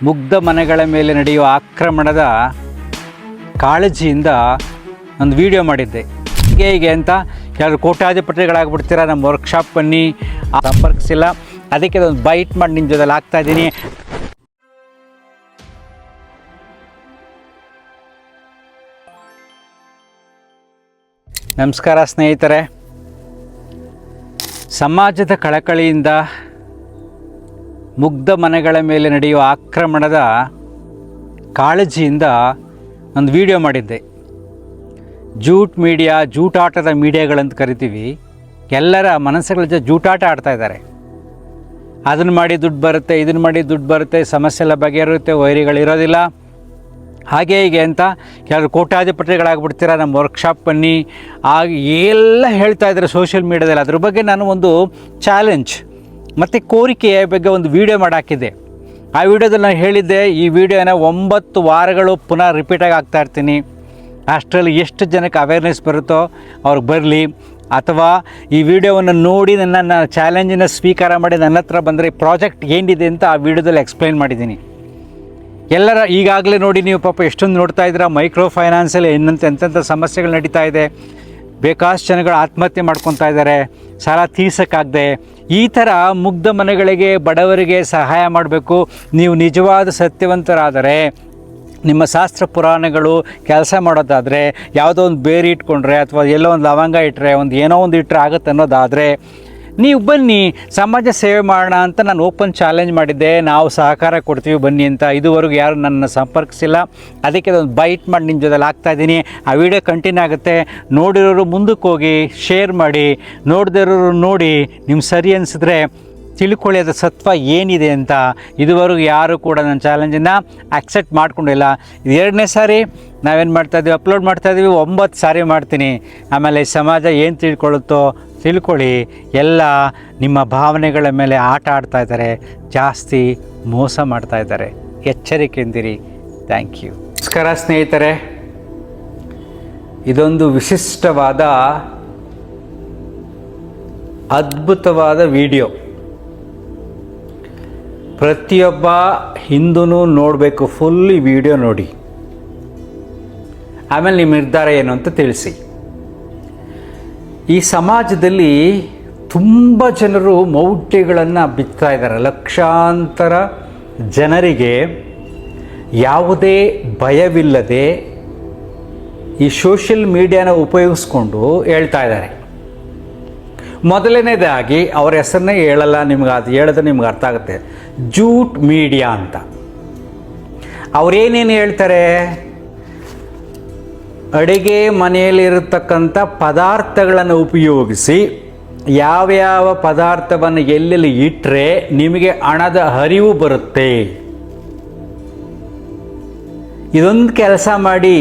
ಮುಗ್ಧ ಮನೆಗಳ ಮೇಲೆ ನಡೆಯುವ ಆಕ್ರಮಣದ ಕಾಳಜಿಯಿಂದ ಒಂದು ವಿಡಿಯೋ ಮಾಡಿದ್ದೆ. ಹೀಗೆ ಅಂತ ಕೆಲವರು ಕೋಟ್ಯಾಧಿಪತಿಗಳಾಗ್ಬಿಡ್ತೀರಾ, ನಮ್ಮ ವರ್ಕ್ಶಾಪ್ ಬನ್ನಿ, ಸಂಪರ್ಕಿಸಿಲ್ಲ, ಅದಕ್ಕೆ ಒಂದು ಬೈಟ್ ಮಾಡಿ ನಿಮ್ಮ ಜೊತೆಲಿ ಆಗ್ತಾಯಿದ್ದೀನಿ. ನಮಸ್ಕಾರ ಸ್ನೇಹಿತರೆ. ಸಮಾಜದ ಕಳಕಳಿಯಿಂದ ಮುಗ್ಧ ಮನೆಗಳ ಮೇಲೆ ನಡೆಯುವ ಆಕ್ರಮಣದ ಕಾಳಜಿಯಿಂದ ಒಂದು ವಿಡಿಯೋ ಮಾಡಿದ್ದೆ. ಜೂಟ್ ಮೀಡಿಯಾ, ಜೂಟಾಟದ ಮೀಡಿಯಾಗಳಂತ ಕರಿತೀವಿ. ಎಲ್ಲರ ಮನಸ್ಸುಗಳ ಜೊತೆ ಜೂಟಾಟ ಆಡ್ತಾಯಿದ್ದಾರೆ. ಅದನ್ನು ಮಾಡಿ ದುಡ್ಡು ಬರುತ್ತೆ, ಇದನ್ನು ಮಾಡಿ ದುಡ್ಡು ಬರುತ್ತೆ, ಸಮಸ್ಯೆ ಎಲ್ಲ ಬಗೆಹರುತ್ತೆ, ವೈರಿಗಳಿರೋದಿಲ್ಲ, ಹಾಗೆ ಹೀಗೆ ಅಂತ ಕೆಲವರು ಕೋಟ್ಯಾಧಿಪತಿಗಳಾಗ್ಬಿಡ್ತೀರಾ, ನಮ್ಮ ವರ್ಕ್ಶಾಪ್ ಬನ್ನಿ, ಎಲ್ಲ ಹೇಳ್ತಾ ಇದ್ದಾರೆ ಸೋಷಿಯಲ್ ಮೀಡ್ಯಾದಲ್ಲಿ. ಅದ್ರ ಬಗ್ಗೆ ನಾನು ಒಂದು ಚಾಲೆಂಜ್ ಮತ್ತು ಕೋರಿಕೆಯ ಬಗ್ಗೆ ಒಂದು ವಿಡಿಯೋ ಮಾಡಿ ಹಾಕಿದ್ದೆ. ಆ ವಿಡಿಯೋದಲ್ಲಿ ನಾನು ಹೇಳಿದ್ದೆ, ಈ ವಿಡಿಯೋನ 9 ವಾರಗಳು ಪುನಃ ರಿಪೀಟಾಗಿ ಆಗ್ತಾಯಿರ್ತೀನಿ. ಅಷ್ಟರಲ್ಲಿ ಎಷ್ಟು ಜನಕ್ಕೆ ಅವೇರ್ನೆಸ್ ಬರುತ್ತೋ ಅವ್ರಿಗೆ ಬರಲಿ, ಅಥವಾ ಈ ವಿಡಿಯೋವನ್ನು ನೋಡಿ ನನ್ನ ಚಾಲೆಂಜಿನ ಸ್ವೀಕಾರ ಮಾಡಿ ನನ್ನ ಹತ್ರ ಬಂದರೆ ಈ ಪ್ರಾಜೆಕ್ಟ್ ಏನಿದೆ ಅಂತ ಆ ವಿಡಿಯೋದಲ್ಲಿ ಎಕ್ಸ್ಪ್ಲೈನ್ ಮಾಡಿದ್ದೀನಿ. ಎಲ್ಲರ ಈಗಾಗಲೇ ನೋಡಿ ನೀವು ಪಾಪ ಎಷ್ಟೊಂದು ನೋಡ್ತಾ ಇದ್ದೀರಾ, ಮೈಕ್ರೋ ಫೈನಾನ್ಸಲ್ಲಿ ಎಂತೆಂಥ ಸಮಸ್ಯೆಗಳು ನಡೀತಾ ಇದೆ, ಬೇಕಾಷ್ಟು ಜನಗಳು ಆತ್ಮಹತ್ಯೆ ಮಾಡ್ಕೊತಾ ಇದ್ದಾರೆ, ಸಾಲ ತೀರ್ಸೋಕ್ಕಾಗದೆ. ಈ ಥರ ಮುಗ್ಧ ಮನೆಗಳಿಗೆ, ಬಡವರಿಗೆ ಸಹಾಯ ಮಾಡಬೇಕು. ನೀವು ನಿಜವಾದ ಸತ್ಯವಂತರಾದರೆ, ನಿಮ್ಮ ಶಾಸ್ತ್ರ ಪುರಾಣಗಳು ಕೆಲಸ ಮಾಡೋದಾದರೆ, ಯಾವುದೋ ಒಂದು ಬೇರೆ ಇಟ್ಕೊಂಡ್ರೆ ಅಥವಾ ಎಲ್ಲೋ ಒಂದು ಲವಂಗ ಇಟ್ಟರೆ, ಏನೋ ಒಂದು ಇಟ್ಟರೆ ಆಗುತ್ತೆ ಅನ್ನೋದಾದರೆ ನೀವು ಬನ್ನಿ, ಸಮಾಜ ಸೇವೆ ಮಾಡೋಣ ಅಂತ ನಾನು ಓಪನ್ ಚಾಲೆಂಜ್ ಮಾಡಿದ್ದೆ. ನಾವು ಸಹಕಾರ ಕೊಡ್ತೀವಿ ಬನ್ನಿ ಅಂತ. ಇದುವರೆಗೂ ಯಾರು ನನ್ನ ಸಂಪರ್ಕಿಸಿಲ್ಲ, ಅದಕ್ಕೆ ಒಂದು ಬೈಟ್ ಮಾಡಿ ನಿಮ್ಮ ಜೊತೆಲಿ ಆಗ್ತಾಯಿದ್ದೀನಿ. ಆ ವಿಡಿಯೋ ಕಂಟಿನ್ಯೂ ಆಗುತ್ತೆ. ನೋಡಿರೋರು ಮುಂದಕ್ಕೆ ಹೋಗಿ ಶೇರ್ ಮಾಡಿ, ನೋಡದಿರೋರು ನೋಡಿ, ನಿಮ್ಗೆ ಸರಿ ಅನಿಸಿದ್ರೆ ತಿಳ್ಕೊಳ್ಳಿ ಅದು ಸತ್ವ ಏನಿದೆ ಅಂತ. ಇದುವರೆಗೂ ಯಾರು ಕೂಡ ನನ್ನ ಚಾಲೆಂಜನ್ನು ಆಕ್ಸೆಪ್ಟ್ ಮಾಡ್ಕೊಂಡಿಲ್ಲ. ಇದು 2ನೇ ಸಾರಿ ನಾವೇನು ಮಾಡ್ತಾಯಿದ್ದೀವಿ, ಅಪ್ಲೋಡ್ ಮಾಡ್ತಾಯಿದ್ದೀವಿ. 9 ಸಾರಿ ಮಾಡ್ತೀನಿ. ಆಮೇಲೆ ಸಮಾಜ ಏನು ತಿಳ್ಕೊಳ್ಳುತ್ತೋ ತಿಳ್ಕೊಳ್ಳಿ. ಎಲ್ಲ ನಿಮ್ಮ ಭಾವನೆಗಳ ಮೇಲೆ ಆಟ ಆಡ್ತಾಯಿದ್ದಾರೆ, ಜಾಸ್ತಿ ಮೋಸ ಮಾಡ್ತಾಯಿದ್ದಾರೆ. ಎಚ್ಚರಿಕೆಯಿಂದಿರಿ. Thank you. ನಮಸ್ಕಾರ ಸ್ನೇಹಿತರೆ. ಇದೊಂದು ವಿಶಿಷ್ಟವಾದ, ಅದ್ಭುತವಾದ ವಿಡಿಯೋ. ಪ್ರತಿಯೊಬ್ಬ ಹಿಂದೂ ನೋಡಬೇಕು. ಫುಲ್ ಈ ವಿಡಿಯೋ ನೋಡಿ, ಆಮೇಲೆ ನಿಮ್ಮ ನಿರ್ಧಾರ ಏನು ಅಂತ ತಿಳಿಸಿ. ಈ ಸಮಾಜದಲ್ಲಿ ತುಂಬ ಜನರು ಮೌಢ್ಯಗಳನ್ನು ಬಿತ್ತಾ ಇದ್ದಾರೆ. ಲಕ್ಷಾಂತರ ಜನರಿಗೆ ಯಾವುದೇ ಭಯವಿಲ್ಲದೆ ಈ ಸೋಷಿಯಲ್ ಮೀಡಿಯಾನ ಉಪಯೋಗಿಸ್ಕೊಂಡು ಹೇಳ್ತಾ ಇದ್ದಾರೆ. ಮೊದಲನೇದಾಗಿ ಅವ್ರ ಹೆಸರನ್ನೇ ಹೇಳಲ್ಲ, ನಿಮ್ಗೆ ಅದು ಹೇಳಿದ್ರೆ ನಿಮ್ಗೆ ಅರ್ಥ ಆಗುತ್ತೆ. ಜೂಟ್ ಮೀಡಿಯಾ ಅಂತ. ಅವರೇನೇನು ಹೇಳ್ತಾರೆ, ಅಡುಗೆ ಮನೆಯಲ್ಲಿರತಕ್ಕಂಥ ಪದಾರ್ಥಗಳನ್ನು ಉಪಯೋಗಿಸಿ ಯಾವ್ಯಾವ ಪದಾರ್ಥವನ್ನು ಎಲ್ಲೆಲ್ಲಿ ಇಟ್ಟರೆ ನಿಮಗೆ ಹಣದ ಹರಿವು ಬರುತ್ತೆ, ಇದೊಂದು ಕೆಲಸ ಮಾಡಿ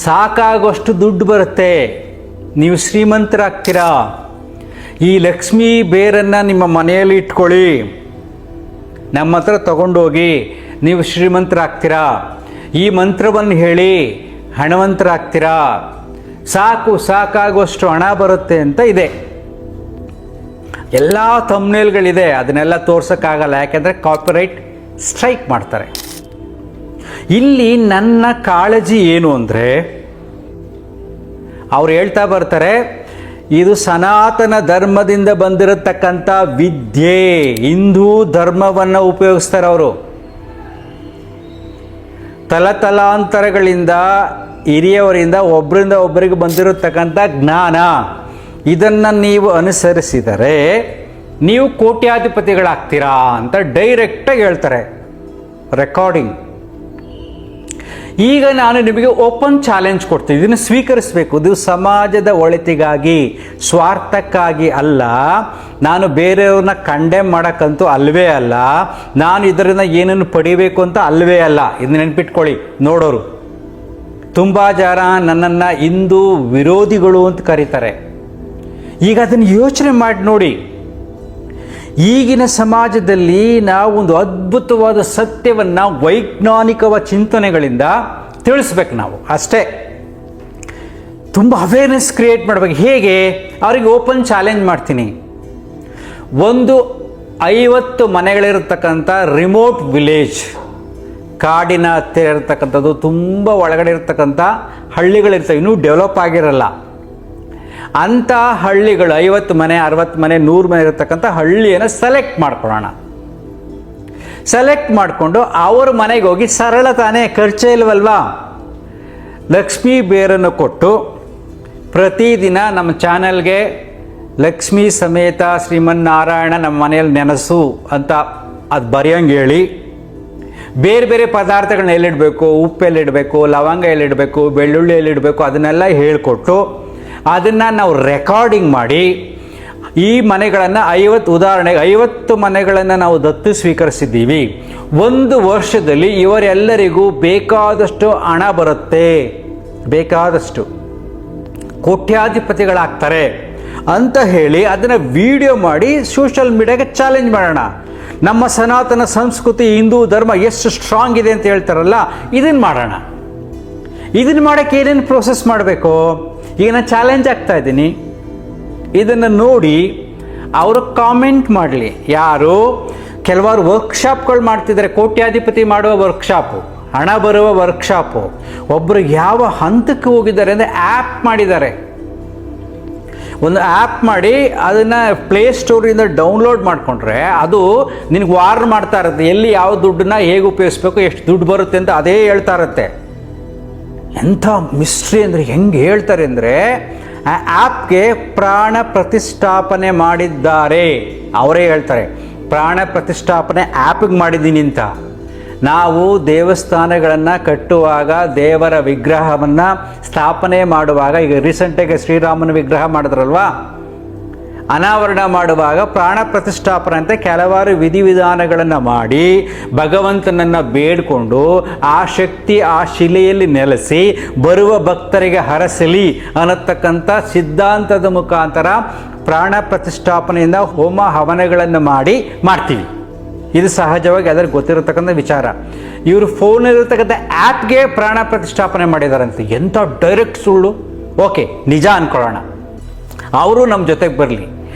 ಸಾಕಾಗುವಷ್ಟು ದುಡ್ಡು ಬರುತ್ತೆ, ನೀವು ಶ್ರೀಮಂತರಾಗ್ತೀರಾ, ಈ ಲಕ್ಷ್ಮೀ ಬೇರನ್ನು ನಿಮ್ಮ ಮನೆಯಲ್ಲಿ ಇಟ್ಕೊಳ್ಳಿ, ನಮ್ಮ ಹತ್ರ ತಗೊಂಡೋಗಿ ನೀವು ಶ್ರೀಮಂತರಾಗ್ತೀರಾ, ಈ ಮಂತ್ರವನ್ನು ಹೇಳಿ ಹಣವಂತರಾಗ್ತೀರಾ, ಸಾಕಾಗುವಷ್ಟು ಹಣ ಬರುತ್ತೆ ಅಂತ ಇದೆ. ಎಲ್ಲ ಥಂಬ್ನೇಲ್ಗಳಿದೆ, ಅದನ್ನೆಲ್ಲ ತೋರ್ಸೋಕ್ಕಾಗಲ್ಲ, ಯಾಕೆಂದರೆ ಕಾಪಿರೈಟ್ ಸ್ಟ್ರೈಕ್ ಮಾಡ್ತಾರೆ. ಇಲ್ಲಿ ನನ್ನ ಕಾಳಜಿ ಏನು ಅಂದರೆ, ಅವ್ರು ಹೇಳ್ತಾ ಬರ್ತಾರೆ, ಇದು ಸನಾತನ ಧರ್ಮದಿಂದ ಬಂದಿರತಕ್ಕಂಥ ವಿದ್ಯೆ, ಹಿಂದೂ ಧರ್ಮವನ್ನು ಉಪಯೋಗಿಸ್ತಾರೆ ಅವರು. ತಲತಲಾಂತರಗಳಿಂದ, ಹಿರಿಯವರಿಂದ ಒಬ್ಬರಿಂದ ಒಬ್ಬರಿಗೆ ಬಂದಿರತಕ್ಕಂಥ ಜ್ಞಾನ, ಇದನ್ನು ನೀವು ಅನುಸರಿಸಿದರೆ ನೀವು ಕೋಟ್ಯಾಧಿಪತಿಗಳಾಗ್ತೀರಾ ಅಂತ ಡೈರೆಕ್ಟಾಗಿ ಹೇಳ್ತಾರೆ. ರೆಕಾರ್ಡಿಂಗ್. ಈಗ ನಾನು ನಿಮಗೆ ಓಪನ್ ಚಾಲೆಂಜ್ ಕೊಡ್ತೀನಿ, ಇದನ್ನು ಸ್ವೀಕರಿಸಬೇಕು. ಇದು ಸಮಾಜದ ಒಳಿತಿಗಾಗಿ, ಸ್ವಾರ್ಥಕ್ಕಾಗಿ ಅಲ್ಲ. ನಾನು ಬೇರೆಯವ್ರನ್ನ ಕಂಡೆಮ್ ಮಾಡೋಕ್ಕಂತೂ ಅಲ್ಲವೇ ಅಲ್ಲ. ನಾನು ಇದರಿಂದ ಏನನ್ನು ಪಡಿಬೇಕು ಅಂತ ಅಲ್ಲವೇ ಅಲ್ಲ. ಇದನ್ನ ನೆನ್ಪಿಟ್ಕೊಳ್ಳಿ. ನೋಡೋರು ತುಂಬ ಜನ ನನ್ನನ್ನು ಹಿಂದೂ ವಿರೋಧಿಗಳು ಅಂತ ಕರೀತಾರೆ. ಈಗ ಅದನ್ನು ಯೋಚನೆ ಮಾಡಿ ನೋಡಿ. ಈಗಿನ ಸಮಾಜದಲ್ಲಿ ನಾವು ಒಂದು ಅದ್ಭುತವಾದ ಸತ್ಯವನ್ನು ವೈಜ್ಞಾನಿಕವಾದ ಚಿಂತನೆಗಳಿಂದ ತಿಳಿಸ್ಬೇಕು. ನಾವು ಅಷ್ಟೇ. ತುಂಬ ಅವೇರ್ನೆಸ್ ಕ್ರಿಯೇಟ್ ಮಾಡಬೇಕು. ಹೇಗೆ? ಅವರಿಗೆ ಓಪನ್ ಚಾಲೆಂಜ್ ಮಾಡ್ತೀನಿ. ಒಂದು 50 ಮನೆಗಳಿರ್ತಕ್ಕಂಥ ರಿಮೋಟ್ ವಿಲೇಜ್, ಕಾಡಿನ ಹತ್ತಿರ ಇರತಕ್ಕಂಥದ್ದು, ತುಂಬ ಒಳಗಡೆ ಇರತಕ್ಕಂಥ ಹಳ್ಳಿಗಳಿರ್ತವೆ, ಇನ್ನೂ ಡೆವಲಪ್ ಆಗಿರಲ್ಲ. ಅಂಥ ಹಳ್ಳಿಗಳು 50 ಮನೆ, 60 ಮನೆ, 100 ಮನೆ ಇರತಕ್ಕಂಥ ಹಳ್ಳಿಯನ್ನು ಸೆಲೆಕ್ಟ್ ಮಾಡ್ಕೊಳ್ಳೋಣ. ಸೆಲೆಕ್ಟ್ ಮಾಡಿಕೊಂಡು ಅವ್ರ ಮನೆಗೆ ಹೋಗಿ, ಸರಳ ತಾನೇ, ಖರ್ಚೇ ಇಲ್ವಲ್ವಾ, ಲಕ್ಷ್ಮೀ ಬೇರನ್ನು ಕೊಟ್ಟು ಪ್ರತಿದಿನ ನಮ್ಮ ಚಾನಲ್ಗೆ ಲಕ್ಷ್ಮೀ ಸಮೇತ ಶ್ರೀಮನ್ನಾರಾಯಣ ನಮ್ಮ ಮನೆಯಲ್ಲಿ ನೆನೆಸು ಅಂತ ಅದು ಬರೆಯೋಂಗೆ ಹೇಳಿ, ಬೇರೆ ಬೇರೆ ಪದಾರ್ಥಗಳನ್ನ ಎಲ್ಲಿಡಬೇಕು, ಉಪ್ಪು ಎಲ್ಲಿಡಬೇಕು, ಲವಂಗ ಎಲ್ಲಿಡಬೇಕು, ಬೆಳ್ಳುಳ್ಳಿ ಎಲ್ಲಿಡಬೇಕು, ಅದನ್ನೆಲ್ಲ ಹೇಳಿಕೊಟ್ಟು ಅದನ್ನು ನಾವು ರೆಕಾರ್ಡಿಂಗ್ ಮಾಡಿ, ಈ ಮನೆಗಳನ್ನು 50 ಮನೆಗಳನ್ನು ನಾವು ದತ್ತು ಸ್ವೀಕರಿಸಿದ್ದೀವಿ. 1 ವರ್ಷದಲ್ಲಿ ಇವರೆಲ್ಲರಿಗೂ ಬೇಕಾದಷ್ಟು ಹಣ ಬರುತ್ತೆ, ಬೇಕಾದಷ್ಟು ಕೋಟ್ಯಾಧಿಪತಿಗಳಾಗ್ತಾರೆ ಅಂತ ಹೇಳಿ ಅದನ್ನು ವಿಡಿಯೋ ಮಾಡಿ ಸೋಷಿಯಲ್ ಮೀಡಿಯಾಗೆ ಚಾಲೆಂಜ್ ಮಾಡೋಣ. ನಮ್ಮ ಸನಾತನ ಸಂಸ್ಕೃತಿ, ಹಿಂದೂ ಧರ್ಮ ಎಷ್ಟು ಸ್ಟ್ರಾಂಗ್ ಇದೆ ಅಂತ ಹೇಳ್ತಾರಲ್ಲ, ಇದನ್ನು ಮಾಡೋಣ. ಇದನ್ನು ಮಾಡೋಕ್ಕೆ ಏನೇನು ಪ್ರೋಸೆಸ್ ಮಾಡಬೇಕು, ಈಗ ನಾನು ಚಾಲೆಂಜ್ ಆಗ್ತಾ ಇದ್ದೀನಿ. ಇದನ್ನು ನೋಡಿ ಅವರು ಕಾಮೆಂಟ್ ಮಾಡಲಿ. ಯಾರು ಕೆಲವರು ವರ್ಕ್ಶಾಪ್ಗಳು ಮಾಡ್ತಿದ್ದಾರೆ, ಕೋಟ್ಯಾಧಿಪತಿ ಮಾಡುವ ವರ್ಕ್ಶಾಪು, ಹಣ ಬರುವ ವರ್ಕ್ಶಾಪು. ಒಬ್ಬರು ಯಾವ ಹಂತಕ್ಕೆ ಹೋಗಿದ್ದಾರೆ ಅಂದರೆ ಆ್ಯಪ್ ಮಾಡಿದ್ದಾರೆ. ಒಂದು ಆ್ಯಪ್ ಮಾಡಿ ಅದನ್ನು ಪ್ಲೇಸ್ಟೋರಿಂದ ಡೌನ್ಲೋಡ್ ಮಾಡಿಕೊಂಡ್ರೆ ಅದು ನಿನಗೆ ವಾರ್ನ್ ಮಾಡ್ತಾ ಇರುತ್ತೆ, ಎಲ್ಲಿ ಯಾವ ದುಡ್ಡನ್ನ ಹೇಗೆ ಉಪಯೋಗಿಸ್ಬೇಕು, ಎಷ್ಟು ದುಡ್ಡು ಬರುತ್ತೆ ಅಂತ ಅದೇ ಹೇಳ್ತಾ ಇರುತ್ತೆ. ಎಂಥ ಮಿಸ್ಟ್ರಿ ಅಂದರೆ ಹೆಂಗೆ ಹೇಳ್ತಾರೆ ಅಂದರೆ, ಆ ಆ್ಯಪ್ಗೆ ಪ್ರಾಣ ಪ್ರತಿಷ್ಠಾಪನೆ ಮಾಡಿದ್ದಾರೆ. ಅವರೇ ಹೇಳ್ತಾರೆ, ಪ್ರಾಣ ಪ್ರತಿಷ್ಠಾಪನೆ ಆ್ಯಪಿಗೆ ಮಾಡಿದ್ದೀನಿ ಅಂತ. ನಾವು ದೇವಸ್ಥಾನಗಳನ್ನು ಕಟ್ಟುವಾಗ, ದೇವರ ವಿಗ್ರಹವನ್ನು ಸ್ಥಾಪನೆ ಮಾಡುವಾಗ, ಈಗ ರೀಸೆಂಟಾಗಿ ಶ್ರೀರಾಮನ ವಿಗ್ರಹ ಮಾಡಿದ್ರಲ್ವಾ, ಅನಾವರಣ ಮಾಡುವಾಗ ಪ್ರಾಣ ಪ್ರತಿಷ್ಠಾಪನೆ ಅಂತ ಕೆಲವಾರು ವಿಧಿವಿಧಾನಗಳನ್ನು ಮಾಡಿ ಭಗವಂತನನ್ನು ಬೇಡಿಕೊಂಡು ಆ ಶಕ್ತಿ ಆ ಶಿಲೆಯಲ್ಲಿ ನೆಲೆಸಿ ಬರುವ ಭಕ್ತರಿಗೆ ಹರಸಲಿ ಅನ್ನತಕ್ಕಂಥ ಸಿದ್ಧಾಂತದ ಮುಖಾಂತರ ಪ್ರಾಣ ಪ್ರತಿಷ್ಠಾಪನೆಯಿಂದ ಹೋಮ ಹವನಗಳನ್ನು ಮಾಡ್ತೀವಿ. ಇದು ಸಹಜವಾಗಿ ಅದಕ್ಕೆ ಗೊತ್ತಿರತಕ್ಕಂಥ ವಿಚಾರ. ಇವರು ಫೋನಲ್ಲಿರತಕ್ಕಂಥ ಆ್ಯಪ್ಗೆ ಪ್ರಾಣ ಪ್ರತಿಷ್ಠಾಪನೆ ಮಾಡಿದಾರಂತೆ. ಎಂಥ ಡೈರೆಕ್ಟ್ ಸುಳ್ಳು. ಓಕೆ, ನಿಜ ಅಂದ್ಕೊಳ್ಳೋಣ, ಅವರು ನಮ್ಮ ಜೊತೆಗೆ ಬರಲಿ.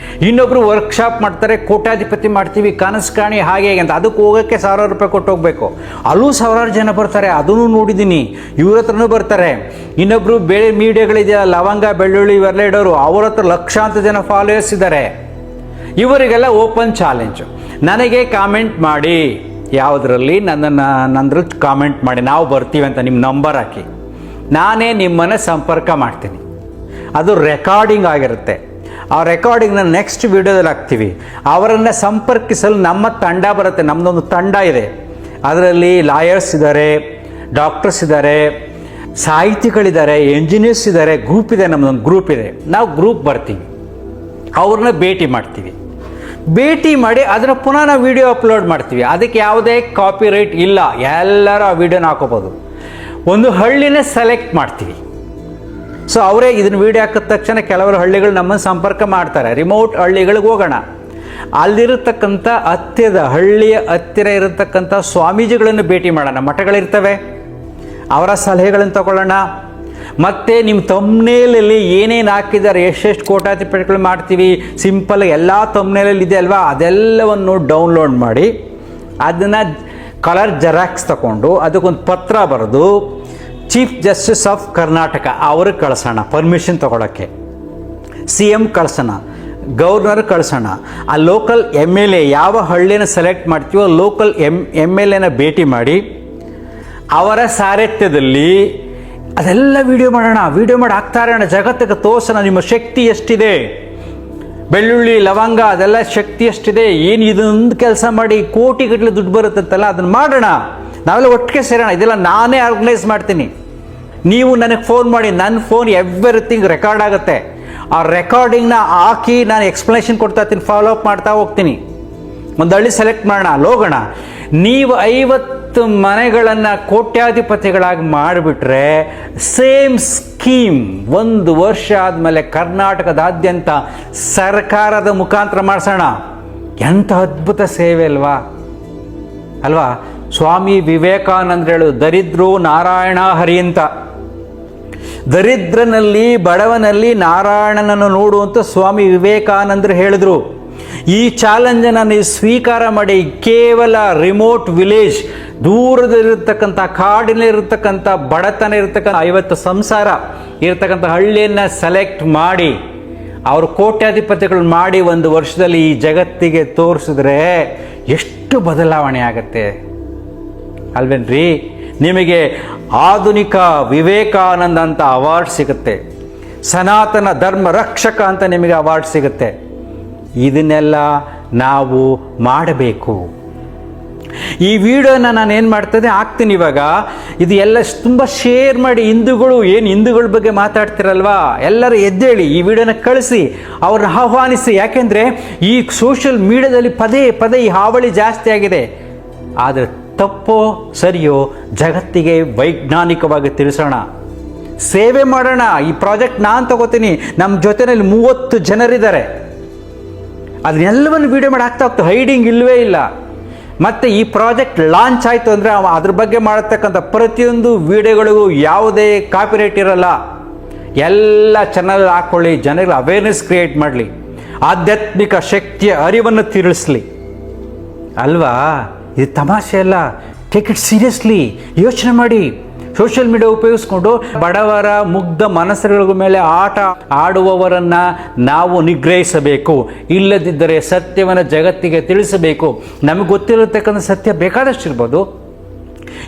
ಇನ್ನೊಬ್ಬರು ವರ್ಕ್ಶಾಪ್ ಮಾಡ್ತಾರೆ, ಕೋಟ್ಯಾಧಿಪತಿ ಮಾಡ್ತೀವಿ, ಕನಸು ಕಾಣಿ, ಹಾಗೆ ಅಂತ. ಅದಕ್ಕೆ ಹೋಗೋಕ್ಕೆ 1000 ರೂಪಾಯಿ ಕೊಟ್ಟು ಹೋಗಬೇಕು. ಅಲ್ಲೂ 1000 ಜನ ಬರ್ತಾರೆ, ಅದನ್ನು ನೋಡಿದ್ದೀನಿ. ಇವ್ರ ಹತ್ರನೂ ಬರ್ತಾರೆ. ಇನ್ನೊಬ್ಬರು ಬೇರೆ ಮೀಡಿಯಾಗಳಿದೆಯಲ್ಲ, ಲವಂಗ ಬೆಳ್ಳುಳ್ಳಿ ಇವೆಲ್ಲ ಇಡೋರು, ಅವ್ರ ಹತ್ರ ಲಕ್ಷಾಂತರ ಜನ ಫಾಲೋಯರ್ಸ್ ಇದ್ದಾರೆ. ಇವರಿಗೆಲ್ಲ ಓಪನ್ ಚಾಲೆಂಜು. ನನಗೆ ಕಾಮೆಂಟ್ ಮಾಡಿ, ಯಾವುದರಲ್ಲಿ ನಂದ್ರ ಕಾಮೆಂಟ್ ಮಾಡಿ, ನಾವು ಬರ್ತೀವಿ ಅಂತ ನಿಮ್ಮ ನಂಬರ್ ಹಾಕಿ, ನಾನೇ ನಿಮ್ಮನ್ನು ಸಂಪರ್ಕ ಮಾಡ್ತೀನಿ. ಅದು ರೆಕಾರ್ಡಿಂಗ್ ಆಗಿರುತ್ತೆ. ಆ ರೆಕಾರ್ಡಿಂಗ್ನ ನೆಕ್ಸ್ಟ್ ವಿಡಿಯೋದಲ್ಲಿ ಹಾಕ್ತೀವಿ. ಅವರನ್ನು ಸಂಪರ್ಕಿಸಲು ನಮ್ಮ ತಂಡ ಬರುತ್ತೆ. ನಮ್ಮದೊಂದು ತಂಡ ಇದೆ. ಅದರಲ್ಲಿ ಲಾಯರ್ಸ್ ಇದ್ದಾರೆ, ಡಾಕ್ಟರ್ಸ್ ಇದ್ದಾರೆ, ಸಾಹಿತಿಗಳಿದ್ದಾರೆ, ಎಂಜಿನಿಯರ್ಸ್ ಇದ್ದಾರೆ, ಗ್ರೂಪ್ ಇದೆ, ನಮ್ಮದೊಂದು ಗ್ರೂಪ್ ಇದೆ. ನಾವು ಗ್ರೂಪ್ ಬರ್ತೀವಿ, ಅವ್ರನ್ನ ಭೇಟಿ ಮಾಡ್ತೀವಿ. ಭೇಟಿ ಮಾಡಿ ಅದನ್ನು ಪುನಃ ನಾವು ವಿಡಿಯೋ ಅಪ್ಲೋಡ್ ಮಾಡ್ತೀವಿ. ಅದಕ್ಕೆ ಯಾವುದೇ ಕಾಪಿ ರೈಟ್ ಇಲ್ಲ, ಎಲ್ಲರೂ ಆ ವಿಡಿಯೋನ ಹಾಕೋಬೋದು. ಒಂದು ಹಳ್ಳಿನ ಸೆಲೆಕ್ಟ್ ಮಾಡ್ತೀವಿ. ಸೊ ಅವರೇ ಇದನ್ನು ವೀಡಿಯೋ ಹಾಕಿದ ತಕ್ಷಣ ಕೆಲವರು ಹಳ್ಳಿಗಳು ನಮ್ಮನ್ನು ಸಂಪರ್ಕ ಮಾಡ್ತಾರೆ. ರಿಮೋಟ್ ಹಳ್ಳಿಗಳಿಗೆ ಹೋಗೋಣ. ಅಲ್ಲಿರತಕ್ಕಂಥ ಹಳ್ಳಿಯ ಹತ್ತಿರ ಇರತಕ್ಕಂಥ ಸ್ವಾಮೀಜಿಗಳನ್ನು ಭೇಟಿ ಮಾಡೋಣ. ಮಠಗಳಿರ್ತವೆ, ಅವರ ಸಲಹೆಗಳನ್ನು ತಗೊಳ್ಳೋಣ. ಮತ್ತು ನಿಮ್ಮ ತಮ್ನೇಲಲ್ಲಿ ಏನೇನು ಹಾಕಿದ್ದಾರೆ, ಎಷ್ಟೆಷ್ಟು ಕೋಟ್ಯಾಧಿಪತಿಗಳು ಮಾಡ್ತೀವಿ, ಸಿಂಪಲ್ ಎಲ್ಲ ತಮ್ನೇಲಲ್ಲಿ ಇದೆ ಅಲ್ವಾ, ಅದೆಲ್ಲವನ್ನು ಡೌನ್ಲೋಡ್ ಮಾಡಿ ಅದನ್ನು ಕಲರ್ ಜೆರಾಕ್ಸ್ ತಗೊಂಡು ಅದಕ್ಕೊಂದು ಪತ್ರ ಬರೆದು ಚೀಫ್ ಜಸ್ಟಿಸ್ ಆಫ್ ಕರ್ನಾಟಕ ಅವ್ರಿಗೆ ಕಳಿಸೋಣ, ಪರ್ಮಿಷನ್ ತಗೊಳ್ಳೋಕ್ಕೆ. CM ಕಳಿಸೋಣ, ಗವರ್ನರ್ ಕಳಿಸೋಣ. ಆ ಲೋಕಲ್ MLA, ಯಾವ ಹಳ್ಳಿನ ಸೆಲೆಕ್ಟ್ ಮಾಡ್ತೀವೋ ಲೋಕಲ್ MLAನ ಭೇಟಿ ಮಾಡಿ ಅವರ ಸಾರಥ್ಯದಲ್ಲಿ ಅದೆಲ್ಲ ವಿಡಿಯೋ ಮಾಡೋಣ. ವಿಡಿಯೋ ಮಾಡಿ ಹಾಕ್ತಾ ಇರೋಣ, ಜಗತ್ತಿಗೆ ತೋರಿಸೋಣ ನಿಮ್ಮ ಶಕ್ತಿ ಎಷ್ಟಿದೆ. ಬೆಳ್ಳುಳ್ಳಿ ಲವಂಗ ಅದೆಲ್ಲ ಶಕ್ತಿ ಎಷ್ಟಿದೆ, ಏನು ಇದೊಂದು ಕೆಲಸ ಮಾಡಿ ಕೋಟಿಗಟ್ಟಲೆ ದುಡ್ಡು ಬರುತ್ತಂತಲ್ಲ, ಅದನ್ನು ಮಾಡೋಣ. ನಾವೆಲ್ಲ ಒಟ್ಟಿಗೆ ಸೇರೋಣ. ಇದೆಲ್ಲ ನಾನೇ ಆರ್ಗನೈಸ್ ಮಾಡ್ತೀನಿ. ನೀವು ನನಗೆ ಫೋನ್ ಮಾಡಿ, ನನ್ನ ಫೋನ್ ಎವ್ರಿಥಿಂಗ್ ರೆಕಾರ್ಡ್ ಆಗುತ್ತೆ. ಆ ರೆಕಾರ್ಡಿಂಗ್ನ ಹಾಕಿ ನಾನು ಎಕ್ಸ್ಪ್ಲನೇಷನ್ ಕೊಡ್ತಾ ಇರ್ತೀನಿ, ಫಾಲೋ ಅಪ್ ಮಾಡ್ತಾ ಹೋಗ್ತೀನಿ. ಒಂದು ಹಳ್ಳಿ ಸೆಲೆಕ್ಟ್ ಮಾಡೋಣ, ಅಲ್ಲೋಗೋಣ. ನೀವು 50 ಮನೆಗಳನ್ನು ಕೋಟ್ಯಾಧಿಪತಿಗಳಾಗಿ ಮಾಡಿಬಿಟ್ರೆ ಸೇಮ್ ಸ್ಕೀಮ್ 1 ವರ್ಷ ಆದಮೇಲೆ ಕರ್ನಾಟಕದಾದ್ಯಂತ ಸರ್ಕಾರದ ಮುಖಾಂತರ ಮಾಡಿಸೋಣ. ಎಂಥ ಅದ್ಭುತ ಸೇವೆ ಅಲ್ವಾ? ಸ್ವಾಮಿ ವಿವೇಕಾನಂದರು ಹೇಳೋದು, ದರಿದ್ರೋ ನಾರಾಯಣ ಹರಿ ಅಂತ. ದರಿದ್ರನಲ್ಲಿ, ಬಡವನಲ್ಲಿ ನಾರಾಯಣನನ್ನು ನೋಡುವಂತ ಸ್ವಾಮಿ ವಿವೇಕಾನಂದರು ಹೇಳಿದ್ರು. ಈ ಚಾಲೆಂಜನ್ನು ನೀವು ಸ್ವೀಕಾರ ಮಾಡಿ. ಕೇವಲ ರಿಮೋಟ್ ವಿಲೇಜ್, ದೂರದಲ್ಲಿರ್ತಕ್ಕಂಥ ಕಾಡಿನಲ್ಲಿರ್ತಕ್ಕಂಥ ಬಡತನ ಇರತಕ್ಕಂಥ 50 ಸಂಸಾರ ಇರತಕ್ಕಂಥ ಹಳ್ಳಿಯನ್ನು ಸೆಲೆಕ್ಟ್ ಮಾಡಿ ಅವರು ಕೋಟ್ಯಾಧಿಪತಿಗಳು ಮಾಡಿ 1 ವರ್ಷದಲ್ಲಿ ಈ ಜಗತ್ತಿಗೆ ತೋರಿಸಿದ್ರೆ ಎಷ್ಟು ಬದಲಾವಣೆ ಆಗುತ್ತೆ ಅಲ್ವೇನ್ರಿ? ನಿಮಗೆ ಆಧುನಿಕ ವಿವೇಕಾನಂದ ಅಂತ ಅವಾರ್ಡ್ ಸಿಗುತ್ತೆ, ಸನಾತನ ಧರ್ಮ ರಕ್ಷಕ ಅಂತ ನಿಮಗೆ ಅವಾರ್ಡ್ ಸಿಗುತ್ತೆ. ಇದನ್ನೆಲ್ಲ ನಾವು ಮಾಡಬೇಕು. ಈ ವಿಡಿಯೋನ ನಾನು ಏನು ಮಾಡ್ತದೆ ಹಾಕ್ತೀನಿ ಇವಾಗ. ಇದು ಎಲ್ಲ ತುಂಬ ಶೇರ್ ಮಾಡಿ. ಹಿಂದೂಗಳ ಬಗ್ಗೆ ಮಾತಾಡ್ತಿರಲ್ವಾ, ಎಲ್ಲರೂ ಎದ್ದೇಳಿ ಈ ವಿಡಿಯೋನ ಕಳಿಸಿ, ಅವ್ರನ್ನ ಆಹ್ವಾನಿಸಿ. ಯಾಕೆಂದರೆ ಈ ಸೋಷಿಯಲ್ ಮೀಡಿಯಾದಲ್ಲಿ ಪದೇ ಪದೇ ಈ ಹಾವಳಿ ಜಾಸ್ತಿ ಆಗಿದೆ. ಆದರೆ ತಪ್ಪೋ ಸರಿಯೋ ಜಗತ್ತಿಗೆ ವೈಜ್ಞಾನಿಕವಾಗಿ ತಿಳಿಸೋಣ, ಸೇವೆ ಮಾಡೋಣ. ಈ ಪ್ರಾಜೆಕ್ಟ್ ನಾನು ತಗೋತೀನಿ, ನಮ್ಮ ಜೊತೆಯಲ್ಲಿ 30 ಜನರಿದ್ದಾರೆ. ಅದನ್ನೆಲ್ಲವನ್ನು ವಿಡಿಯೋ ಮಾಡಿ ಆಗ್ತಾ ಹೋಗ್ತದೆ, ಹೈಡಿಂಗ್ ಇಲ್ಲವೇ ಇಲ್ಲ. ಮತ್ತು ಈ ಪ್ರಾಜೆಕ್ಟ್ ಲಾಂಚ್ ಆಯಿತು ಅಂದರೆ ಅದ್ರ ಬಗ್ಗೆ ಮಾಡತಕ್ಕಂಥ ಪ್ರತಿಯೊಂದು ವಿಡಿಯೋಗಳಿಗೂ ಯಾವುದೇ ಕಾಪಿರೈಟ್ ಇರಲ್ಲ. ಎಲ್ಲ ಚಾನಲ್ ಹಾಕ್ಕೊಳ್ಳಿ, ಜನರಿಗೆ ಅವೇರ್ನೆಸ್ ಕ್ರಿಯೇಟ್ ಮಾಡಲಿ, ಆಧ್ಯಾತ್ಮಿಕ ಶಕ್ತಿಯ ಅರಿವನ್ನು ತಿಳಿಸ್ಲಿ ಅಲ್ವಾ? ಇದು ತಮಾಷೆ ಅಲ್ಲ. Take it seriously. ಯೋಚನೆ ಮಾಡಿ. ಸೋಷಿಯಲ್ ಮೀಡಿಯಾ ಉಪಯೋಗಿಸ್ಕೊಂಡು ಬಡವರ ಮುಗ್ಧ ಮನಸ್ಸುಗಳ ಮೇಲೆ ಆಟ ಆಡುವವರನ್ನು ನಾವು ನಿಗ್ರಹಿಸಬೇಕು. ಇಲ್ಲದಿದ್ದರೆ ಸತ್ಯವನ್ನು ಜಗತ್ತಿಗೆ ತಿಳಿಸಬೇಕು. ನಮಗೆ ಗೊತ್ತಿರತಕ್ಕಂಥ ಸತ್ಯ ಬೇಕಾದಷ್ಟು ಇರ್ಬೋದು.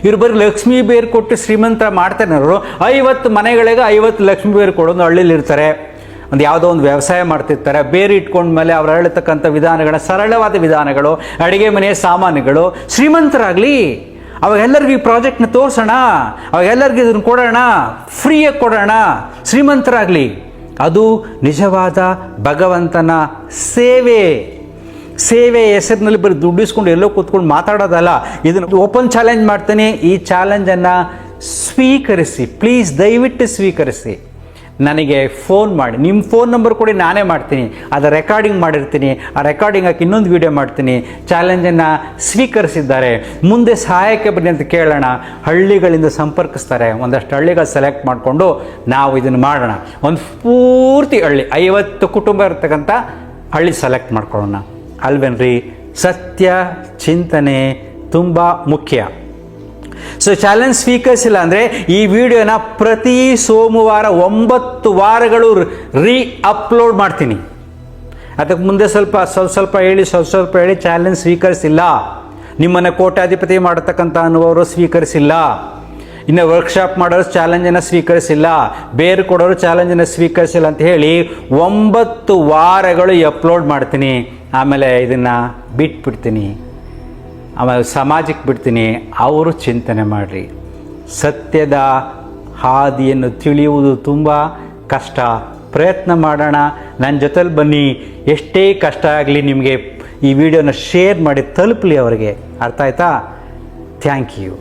ಇವ್ರು ಬರೀ ಲಕ್ಷ್ಮೀ ಬೇರು ಕೊಟ್ಟು ಶ್ರೀಮಂತ ಮಾಡ್ತಾರೆ. 50 ಮನೆಗಳಿಗೆ 50 ಲಕ್ಷ್ಮೀ ಬೇರು ಕೊಡೋದು ಹಳ್ಳಿಲಿ ಇರ್ತಾರೆ. ಯಾವುದೋ ಒಂದು ವ್ಯವಸಾಯ ಮಾಡ್ತಿರ್ತಾರೆ. ಬೇರೆ ಇಟ್ಕೊಂಡ್ಮೇಲೆ ಅವ್ರು ಹೇಳತಕ್ಕಂಥ ವಿಧಾನಗಳ ಸರಳವಾದ ವಿಧಾನಗಳು, ಅಡುಗೆ ಮನೆಯ ಸಾಮಾನುಗಳು. ಶ್ರೀಮಂತರಾಗಲಿ, ಅವಾಗೆಲ್ಲರಿಗೂ ಈ ಪ್ರಾಜೆಕ್ಟ್ನ ತೋರಿಸೋಣ, ಅವಾಗೆಲ್ಲರಿಗೂ ಇದನ್ನು ಕೊಡೋಣ, ಫ್ರೀಯಾಗಿ ಕೊಡೋಣ, ಶ್ರೀಮಂತರಾಗಲಿ. ಅದು ನಿಜವಾದ ಭಗವಂತನ ಸೇವೆ. ಸೇವೆ ಹೆಸರಿನಲ್ಲಿ ಬರೀ ದುಡ್ಡಿಸ್ಕೊಂಡು ಎಲ್ಲೋ ಕೂತ್ಕೊಂಡು ಮಾತಾಡೋದಲ್ಲ. ಇದನ್ನು ಓಪನ್ ಚಾಲೆಂಜ್ ಮಾಡ್ತೀನಿ. ಈ ಚಾಲೆಂಜನ್ನು ಸ್ವೀಕರಿಸಿ ಪ್ಲೀಸ್, ದಯವಿಟ್ಟು ಸ್ವೀಕರಿಸಿ. ನನಗೆ ಫೋನ್ ಮಾಡಿ, ನಿಮ್ಮ ಫೋನ್ ನಂಬರ್ ಕೊಡಿ, ನಾನೇ ಮಾಡ್ತೀನಿ. ಅದು ರೆಕಾರ್ಡಿಂಗ್ ಮಾಡಿರ್ತೀನಿ. ಆ ರೆಕಾರ್ಡಿಂಗ್ ಹಾಕಿ ಇನ್ನೊಂದು ವಿಡಿಯೋ ಮಾಡ್ತೀನಿ. ಚಾಲೆಂಜನ್ನು ಸ್ವೀಕರಿಸಿದ್ದಾರೆ, ಮುಂದೆ ಸಹಾಯಕ್ಕೆ ಬನ್ನಿ ಅಂತ ಕೇಳೋಣ. ಹಳ್ಳಿಗಳಿಂದ ಸಂಪರ್ಕಿಸ್ತಾರೆ. ಒಂದಷ್ಟು ಹಳ್ಳಿಗಳು ಸೆಲೆಕ್ಟ್ ಮಾಡಿಕೊಂಡು ನಾವು ಇದನ್ನು ಮಾಡೋಣ. ಒಂದು ಪೂರ್ತಿ ಹಳ್ಳಿ, 50 ಕುಟುಂಬ ಇರ್ತಕ್ಕಂಥ ಹಳ್ಳಿ ಸೆಲೆಕ್ಟ್ ಮಾಡ್ಕೊಳ್ಳೋಣ ಅಲ್ವೇನ್ರಿ? ಸತ್ಯ ಚಿಂತನೆ ತುಂಬ ಮುಖ್ಯ. ಸೊ ಚಾಲೆಂಜ್ ಸ್ವೀಕರಿಸಿಲ್ಲ ಅಂದರೆ ಈ ವಿಡಿಯೋನ ಪ್ರತಿ ಸೋಮವಾರ 9 ವಾರಗಳು ಅಪ್ಲೋಡ್ ಮಾಡ್ತೀನಿ. ಅದಕ್ಕೆ ಮುಂದೆ ಸ್ವಲ್ಪ ಹೇಳಿ ಚಾಲೆಂಜ್ ಸ್ವೀಕರಿಸಿಲ್ಲ, ನಿಮ್ಮನ್ನು ಕೋಟ್ಯಾಧಿಪತಿ ಮಾಡತಕ್ಕಂಥ ಅನುಭವರು ಸ್ವೀಕರಿಸಿಲ್ಲ, ಇನ್ನು ವರ್ಕ್ಶಾಪ್ ಮಾಡೋರು ಚಾಲೆಂಜನ್ನು ಸ್ವೀಕರಿಸಿಲ್ಲ, ಬೇರೆ ಕೊಡೋರು ಚಾಲೆಂಜನ್ನು ಸ್ವೀಕರಿಸಿಲ್ಲ ಅಂತ ಹೇಳಿ 9 ವಾರಗಳು ಅಪ್ಲೋಡ್ ಮಾಡ್ತೀನಿ. ಆಮೇಲೆ ಇದನ್ನು ಬಿಟ್ಬಿಡ್ತೀನಿ. ಆಮೇಲೆ ಸಮಾಜಕ್ಕೆ ಬಿಡ್ತೀನಿ. ಅವರು ಚಿಂತನೆ ಮಾಡಿರಿ. ಸತ್ಯದ ಹಾದಿಯನ್ನು ತಿಳಿಯುವುದು ತುಂಬ ಕಷ್ಟ. ಪ್ರಯತ್ನ ಮಾಡೋಣ. ನನ್ನ ಜೊತೆಲಿ ಬನ್ನಿ. ಎಷ್ಟೇ ಕಷ್ಟ ಆಗಲಿ ನಿಮಗೆ ಈ ವಿಡಿಯೋನ ಶೇರ್ ಮಾಡಿ ತಲುಪಲಿ ಅವರಿಗೆ. ಅರ್ಥ ಆಯ್ತಾ? Thank you.